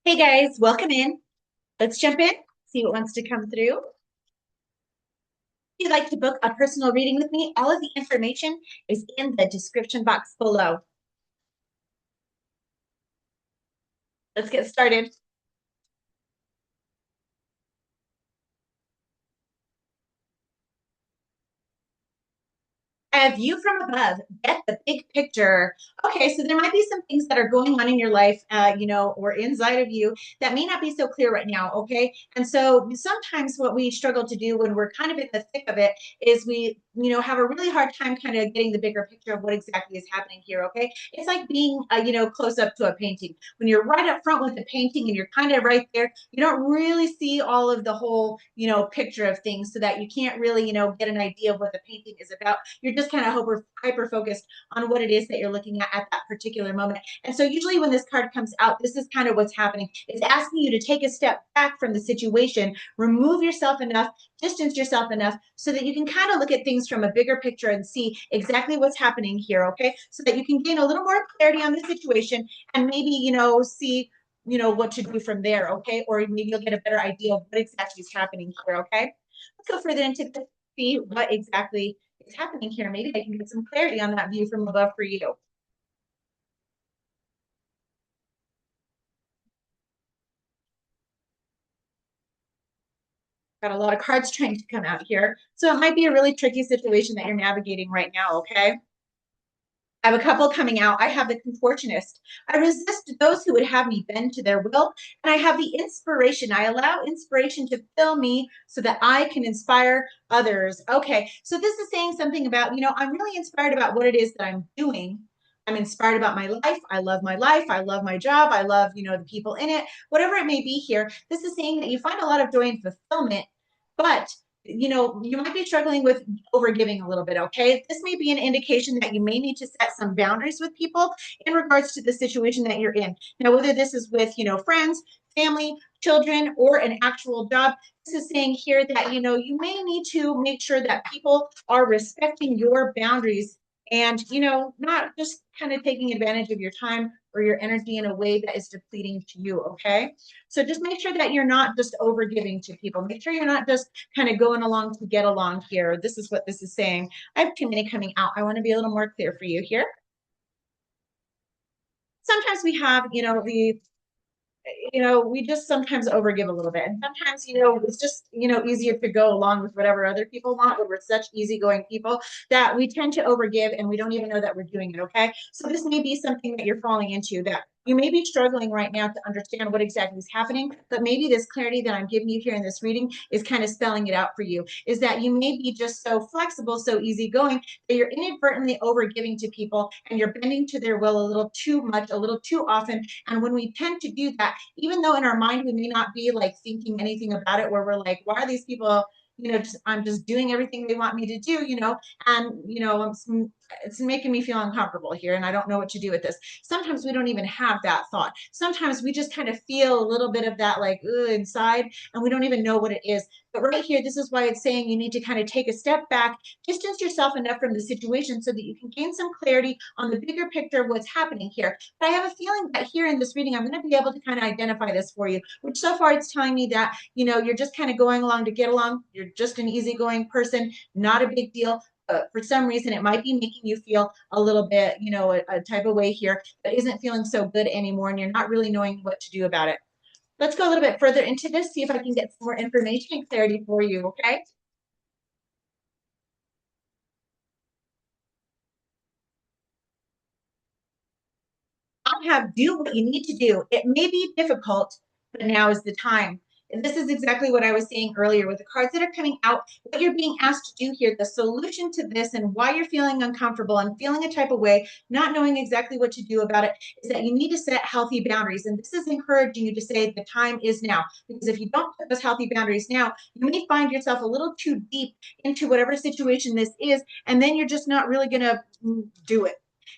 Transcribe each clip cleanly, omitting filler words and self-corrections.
Hey guys, welcome in. Let's jump in, see what wants to come through. If you'd like to book a personal reading with me, all of the information is in the description box below. Let's get started. A view from above, get the big picture. Okay, so there might be some things that are going on in your life, or inside of you that may not be so clear right now. Okay, and so sometimes what we struggle to do when we're kind of in the thick of it is we have a really hard time kind of getting the bigger picture of what exactly is happening here. Okay, it's like being, close up to a painting. When you're right up front with the painting and you're kind of right there, you don't really see all of the whole, picture of things, so that you can't really, get an idea of what the painting is about. You're just kind of hyper focused on what it is that you're looking at that particular moment. And so usually when this card comes out, this is kind of what's happening. It's asking you to take a step back from the situation, remove yourself enough, distance yourself enough so that you can kind of look at things from a bigger picture and see exactly what's happening here. Okay, so that you can gain a little more clarity on the situation and maybe, see what to do from there. Okay, or maybe you'll get a better idea of what exactly is happening here. Okay, let's go further into this, see what exactly is happening here. Maybe I can get some clarity on that view from above for you. Got a lot of cards trying to come out here. So it might be a really tricky situation that you're navigating right now, okay? I have a couple coming out. I have the contortionist. I resist those who would have me bend to their will. And I have the inspiration. I allow inspiration to fill me so that I can inspire others. Okay. So this is saying something about, I'm really inspired about what it is that I'm doing. I'm inspired about my life. I love my life. I love my job. I love, the people in it, whatever it may be here. This is saying that you find a lot of joy and fulfillment, but you might be struggling with overgiving a little bit. Okay, this may be an indication that you may need to set some boundaries with people in regards to the situation that you're in. Now, whether this is with, friends, family, children, or an actual job, this is saying here that, you may need to make sure that people are respecting your boundaries and, not just kind of taking advantage of your time or your energy in a way that is depleting to you. Okay, so just make sure that you're not just over giving to people. Make sure you're not just kind of going along to get along here. This is what this is saying. I have too many coming out. I want to be a little more clear for you here. Sometimes we have, we just sometimes overgive a little bit. And sometimes, it's just, easier to go along with whatever other people want. But we're such easygoing people that we tend to overgive and we don't even know that we're doing it. Okay. So this may be something that you're falling into, that you may be struggling right now to understand what exactly is happening, but maybe this clarity that I'm giving you here in this reading is kind of spelling it out for you. Is that you may be just so flexible, so easygoing, that you're inadvertently overgiving to people and you're bending to their will a little too much, a little too often. And when we tend to do that, even though in our mind we may not be like thinking anything about it, where we're like, why are these people, I'm just doing everything they want me to do, and it's making me feel uncomfortable here and I don't know what to do with this. Sometimes we don't even have that thought. Sometimes we just kind of feel a little bit of that, like, inside, and we don't even know what it is. But right here, this is why it's saying you need to kind of take a step back, distance yourself enough from the situation so that you can gain some clarity on the bigger picture of what's happening here. But I have a feeling that here in this reading, I'm going to be able to kind of identify this for you, which so far it's telling me that, you're just kind of going along to get along. You're just an easygoing person, not a big deal. But for some reason, it might be making you feel a little bit, a type of way here that isn't feeling so good anymore, and you're not really knowing what to do about it. Let's go a little bit further into this, see if I can get some more information and clarity for you, okay? I have do what you need to do. It may be difficult, but now is the time. And this is exactly what I was saying earlier with the cards that are coming out. What you're being asked to do here, the solution to this and why you're feeling uncomfortable and feeling a type of way, not knowing exactly what to do about it, is that you need to set healthy boundaries. And this is encouraging you to say the time is now. Because if you don't put those healthy boundaries now, you may find yourself a little too deep into whatever situation this is, and then you're just not really going to do it.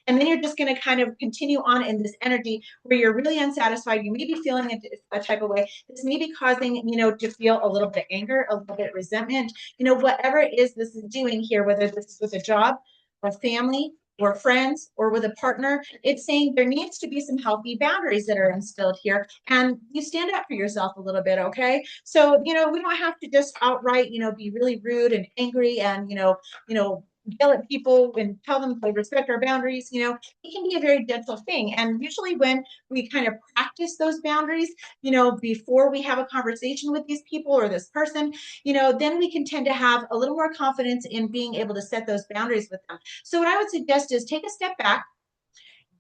And then you're just going to kind of continue on in this energy where you're really unsatisfied. You may be feeling a type of way. This may be causing, to feel a little bit anger, a little bit resentment, whatever it is this is doing here, whether this is with a job, a family, or friends or with a partner. It's saying there needs to be some healthy boundaries that are instilled here, and you stand up for yourself a little bit. Okay, so we don't have to just outright be really rude and angry and yell at people and tell them to respect our boundaries. It can be a very gentle thing, and usually when we kind of practice those boundaries before we have a conversation with these people or this person, then we can tend to have a little more confidence in being able to set those boundaries with them. So what I would suggest is take a step back,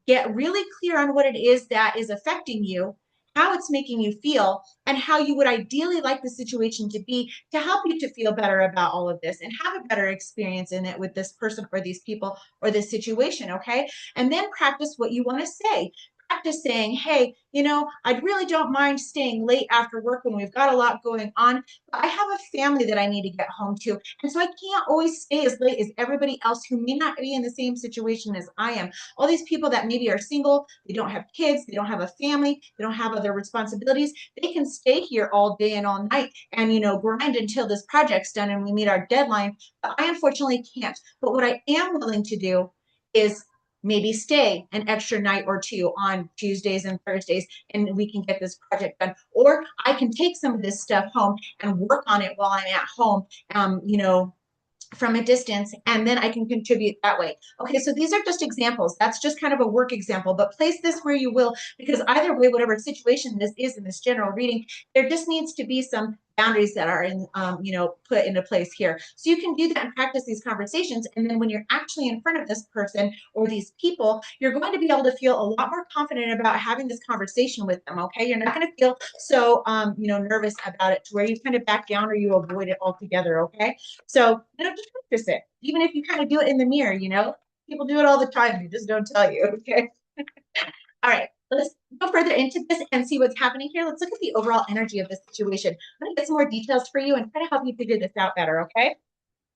get really clear on what it is that is affecting you, how it's making you feel, and how you would ideally like the situation to be to help you to feel better about all of this and have a better experience in it with this person or these people or this situation. Okay. And then practice what you want to say. Practice saying, hey, I really don't mind staying late after work when we've got a lot going on, but I have a family that I need to get home to. And so I can't always stay as late as everybody else who may not be in the same situation as I am. All these people that maybe are single, they don't have kids, they don't have a family, they don't have other responsibilities. They can stay here all day and all night and, grind until this project's done and we meet our deadline. But I unfortunately can't. But what I am willing to do is maybe stay an extra night or two on Tuesdays and Thursdays, and we can get this project done. Or I can take some of this stuff home and work on it while I'm at home, from a distance, and then I can contribute that way. Okay, so these are just examples. That's just kind of a work example, but place this where you will, because either way, whatever situation this is in this general reading, there just needs to be some boundaries that are put into place here. So you can do that and practice these conversations. And then when you're actually in front of this person or these people, you're going to be able to feel a lot more confident about having this conversation with them. Okay, you're not going to feel so nervous about it to where you kind of back down or you avoid it altogether. Okay, so just practice it, even if you kind of do it in the mirror. People do it all the time, they just don't tell you. Okay. All right, let's go further into this and see what's happening here. Let's look at the overall energy of this situation. I'm going to get some more details for you and try to help you figure this out better, okay?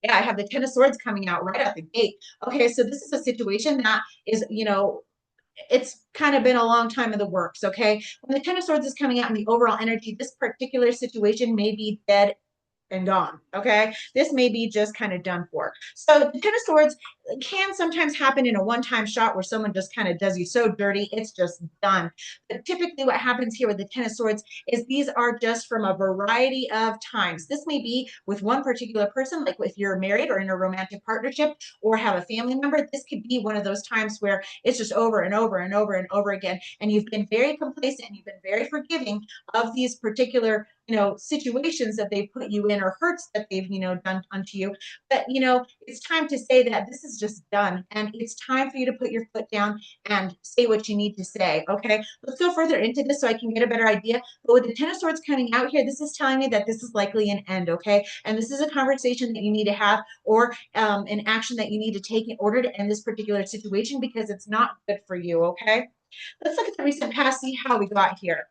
Yeah, I have the Ten of Swords coming out right out the gate. Okay, so this is a situation that is, it's kind of been a long time in the works, okay? When the Ten of Swords is coming out in the overall energy, this particular situation may be dead and gone. Okay. This may be just kind of done for. So the Ten of Swords can sometimes happen in a one-time shot where someone just kind of does you so dirty, it's just done. But typically what happens here with the Ten of Swords is these are just from a variety of times. This may be with one particular person, like if you're married or in a romantic partnership or have a family member. This could be one of those times where it's just over and over and over and over again. And you've been very complacent, you've been very forgiving of these particular situations that they put you in or hurts that they've done unto you. But it's time to say that this is just done, and it's time for you to put your foot down and say what you need to say. Okay, let's go further into this so I can get a better idea. But with the Ten of Swords coming out here, this is telling me that this is likely an end. Okay, and this is a conversation that you need to have, or an action that you need to take in order to end this particular situation, because it's not good for you. Okay, let's look at the recent past, see how we got here.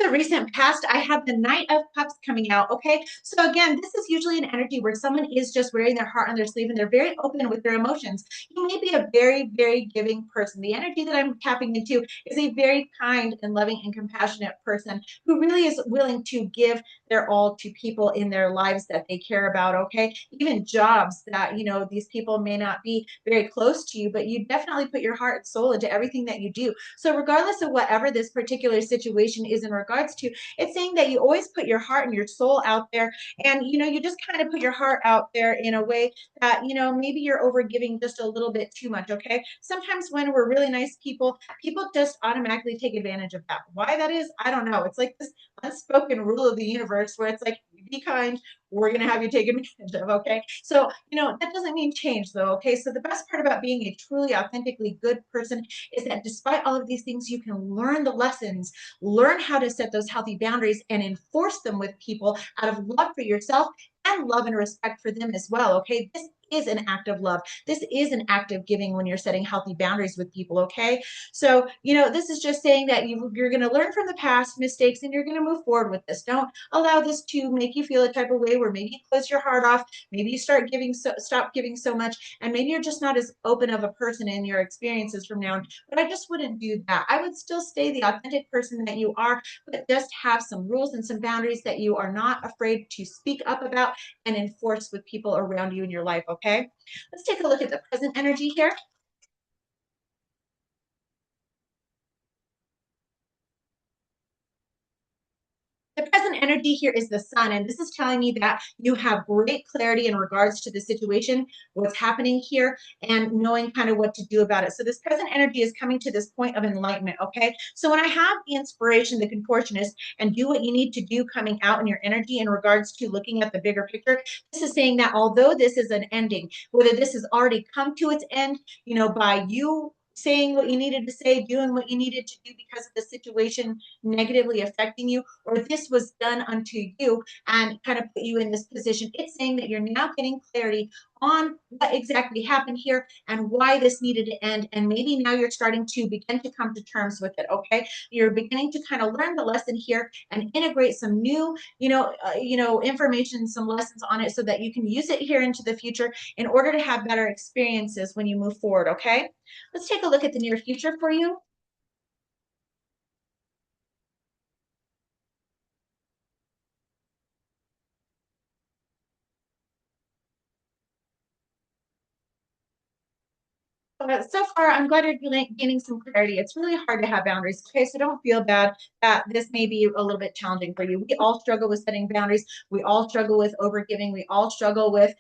The recent past, I have the Knight of Cups coming out. Okay, so again, this is usually an energy where someone is just wearing their heart on their sleeve and they're very open with their emotions. You may be a very, very giving person. The energy that I'm tapping into is a very kind and loving and compassionate person who really is willing to give their all to people in their lives that they care about. Okay, even jobs that these people may not be very close to you, but you definitely put your heart and soul into everything that you do. So regardless of whatever this particular situation is in regards to, it's saying that you always put your heart and your soul out there, and you just kind of put your heart out there in a way that maybe you're over giving just a little bit too much. Okay, sometimes when we're really nice people just automatically take advantage of that. Why that is, I don't know. It's like this unspoken rule of the universe where it's like, be kind, we're going to have you taken advantage of. Okay, so that doesn't mean change though. Okay, so the best part about being a truly authentically good person is that despite all of these things, you can learn the lessons, learn how to set those healthy boundaries and enforce them with people out of love for yourself and love and respect for them as well. Okay, this is an act of love. This is an act of giving when you're setting healthy boundaries with people. Okay. So, this is just saying that you're going to learn from the past mistakes and you're going to move forward with this. Don't allow this to make you feel a type of way where maybe you close your heart off. Maybe you stop giving so much, and maybe you're just not as open of a person in your experiences from now on. But I just wouldn't do that. I would still stay the authentic person that you are, but just have some rules and some boundaries that you are not afraid to speak up about and enforce with people around you in your life. Okay. Let's take a look at the present energy here. The present energy here is the sun, and this is telling me that you have great clarity in regards to the situation, what's happening here, and knowing kind of what to do about it. So this present energy is coming to this point of enlightenment. Okay. So when I have the inspiration, the contortionist, and do what you need to do coming out in your energy in regards to looking at the bigger picture, this is saying that although this is an ending, whether this has already come to its end, by you saying what you needed to say, doing what you needed to do because of the situation negatively affecting you, or this was done unto you and kind of put you in this position. It's saying that you're now getting clarity on what exactly happened here and why this needed to end. And maybe now you're starting to begin to come to terms with it. Okay. You're beginning to kind of learn the lesson here and integrate some new, information, some lessons on it so that you can use it here into the future in order to have better experiences when you move forward. Okay. Let's take a look at the near future for you. So far, I'm glad you're gaining some clarity. It's really hard to have boundaries. Okay, so don't feel bad that this may be a little bit challenging for you. We all struggle with setting boundaries. We all struggle with overgiving. We all struggle with,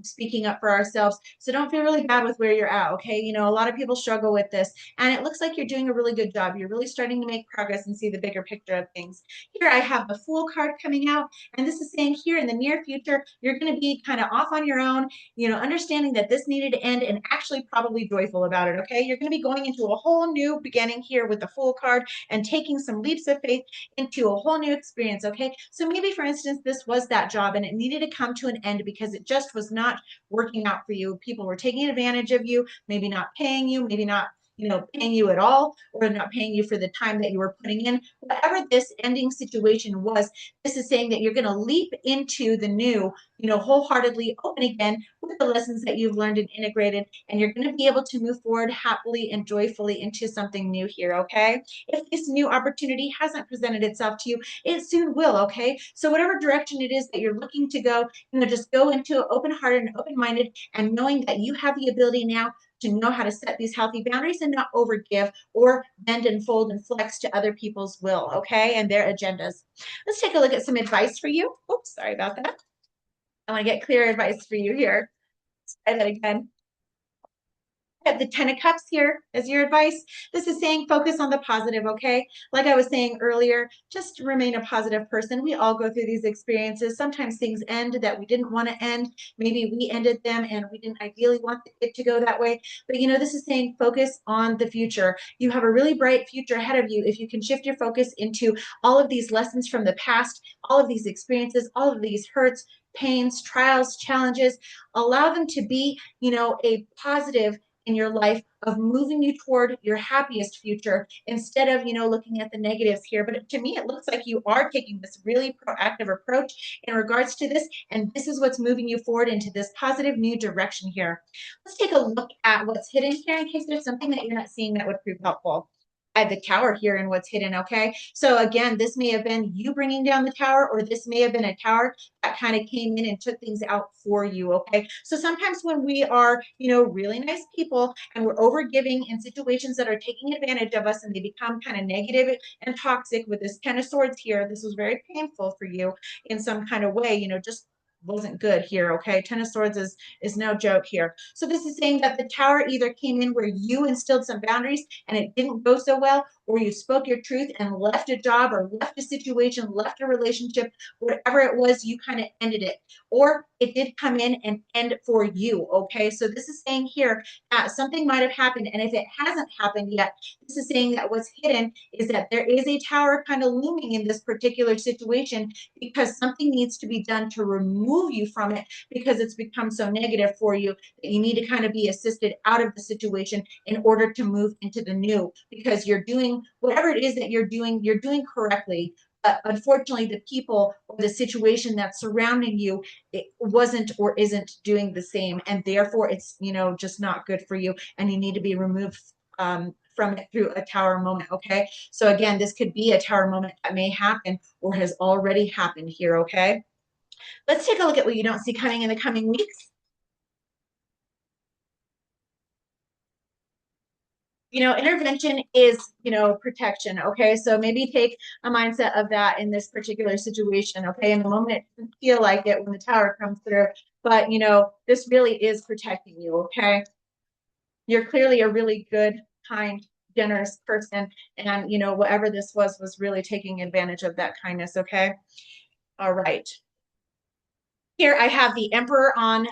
speaking up for ourselves. So don't feel really bad with where you're at. Okay, a lot of people struggle with this, and it looks like you're doing a really good job. You're really starting to make progress and see the bigger picture of things. Here, I have the Fool card coming out, and this is saying here in the near future, you're going to be kind of off on your own, understanding that this needed to end and actually probably joyful about it. Okay. You're going to be going into a whole new beginning here with the Fool card and taking some leaps of faith into a whole new experience. Okay. So maybe, for instance, this was that job and it needed to come to an end because it just was not working out for you. People were taking advantage of you, maybe not paying you, maybe not paying you at all, or not paying you for the time that you were putting in. Whatever this ending situation was, this is saying that you're going to leap into the new, wholeheartedly open again with the lessons that you've learned and integrated, and you're going to be able to move forward happily and joyfully into something new here. Okay. If this new opportunity hasn't presented itself to you, it soon will. Okay. So whatever direction it is that you're looking to go, just go into open hearted and open minded, and knowing that you have the ability now to know how to set these healthy boundaries and not overgive or bend and fold and flex to other people's will, okay, and their agendas. Let's take a look at some advice for you. Oops, sorry about that. I want to get clear advice for you here. Let's try that again. Have the 10 of cups here as your advice. This is saying focus on the positive. Okay, like I was saying earlier, just remain a positive person. We all go through these experiences. Sometimes things end that we didn't want to end. Maybe we ended them and we didn't ideally want it to go that way, but this is saying focus on the future. You have a really bright future ahead of you if you can shift your focus into all of these lessons from the past, all of these experiences, all of these hurts, pains, trials, challenges. Allow them to be a positive in your life of moving you toward your happiest future instead of looking at the negatives here. But to me, it looks like you are taking this really proactive approach in regards to this, and this is what's moving you forward into this positive new direction here. Let's take a look at what's hidden here in case there's something that you're not seeing that would prove helpful. I have the tower here and what's hidden. Okay, so again, this may have been you bringing down the tower, or this may have been a tower that kind of came in and took things out for you. Okay, so sometimes when we are really nice people and we're over giving in situations that are taking advantage of us and they become kind of negative and toxic, with this 10 of swords here, this was very painful for you in some kind of way, just wasn't good here. Okay, 10 of swords is no joke here. So this is saying that the tower either came in where you instilled some boundaries and it didn't go so well, or you spoke your truth and left a job or left a situation, left a relationship, whatever it was, you kind of ended it, or it did come in and end for you. Okay, so this is saying here that something might have happened, and if it hasn't happened yet, this is saying that what's hidden is that there is a tower kind of looming in this particular situation because something needs to be done to remove remove you from it because it's become so negative for you that you need to kind of be assisted out of the situation in order to move into the new, because you're doing whatever it is that you're doing correctly. But unfortunately, the people or the situation that's surrounding you, it wasn't or isn't doing the same. And therefore, it's, just not good for you. And you need to be removed from it through a tower moment. Okay. So again, this could be a tower moment that may happen or has already happened here. Okay. Let's take a look at what you don't see coming in the coming weeks. Intervention is, protection. Okay. So maybe take a mindset of that in this particular situation. Okay. In the moment, it doesn't feel like it when the tower comes through, but, this really is protecting you. Okay. You're clearly a really good, kind, generous person. And, whatever this was really taking advantage of that kindness. Okay. All right. Here I have the Emperor on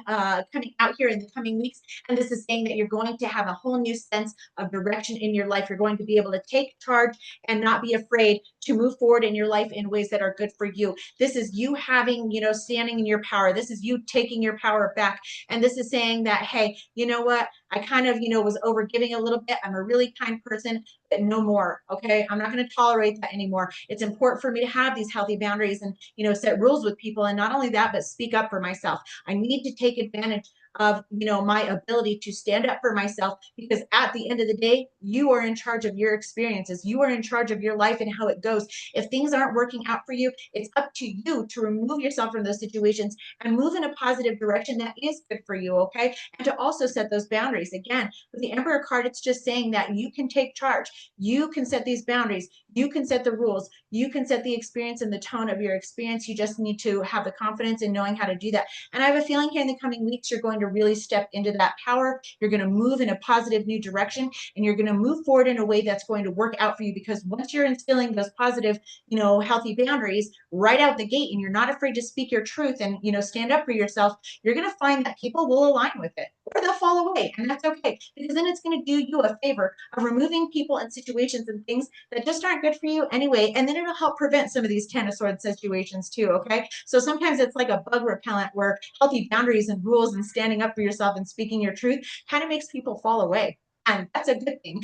coming out here in the coming weeks. And this is saying that you're going to have a whole new sense of direction in your life. You're going to be able to take charge and not be afraid to move forward in your life in ways that are good for you. This is you having, standing in your power. This is you taking your power back. And this is saying that, hey, you know what? I kind of, was over giving a little bit. I'm a really kind person, but no more. Okay. I'm not going to tolerate that anymore. It's important for me to have these healthy boundaries and, set rules with people. And not only that, but speak up for myself. I need to take advantage of, my ability to stand up for myself, because at the end of the day, you are in charge of your experiences. You are in charge of your life and how it goes. If things aren't working out for you, it's up to you to remove yourself from those situations and move in a positive direction that is good for you. Okay. And to also set those boundaries. Again, with the Emperor card, it's just saying that you can take charge. You can set these boundaries. You can set the rules. You can set the experience and the tone of your experience. You just need to have the confidence in knowing how to do that. And I have a feeling here in the coming weeks, you're going to really step into that power. You're going to move in a positive new direction, and you're going to move forward in a way that's going to work out for you, because once you're instilling those positive, healthy boundaries right out the gate, and you're not afraid to speak your truth and, stand up for yourself, you're going to find that people will align with it, or they'll fall away. And that's okay, because then it's going to do you a favor of removing people and situations and things that just aren't good for you anyway. And then it'll help prevent some of these 10 of swords situations too. Okay. So sometimes it's like a bug repellent, where healthy boundaries and rules and standing up for yourself and speaking your truth kind of makes people fall away. And that's a good thing.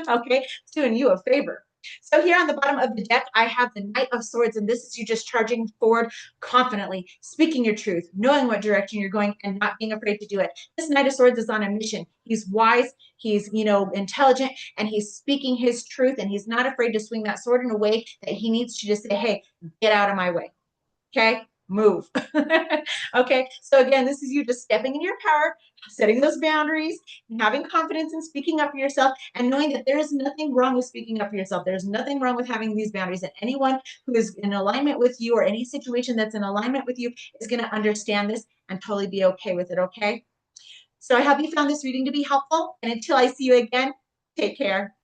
Okay. It's doing you a favor. So here on the bottom of the deck, I have the Knight of Swords, and this is you just charging forward confidently, speaking your truth, knowing what direction you're going, and not being afraid to do it. This Knight of Swords is on a mission. He's wise, he's, intelligent, and he's speaking his truth, and he's not afraid to swing that sword in a way that he needs to just say, hey, get out of my way. Okay, move. Okay, so again, this is you just stepping in your power, setting those boundaries, having confidence in speaking up for yourself, and knowing that there is nothing wrong with speaking up for yourself. There's nothing wrong with having these boundaries, and anyone who is in alignment with you, or any situation that's in alignment with you, is going to understand this and totally be okay with it. Okay, so I hope you found this reading to be helpful, and until I see you again, take care.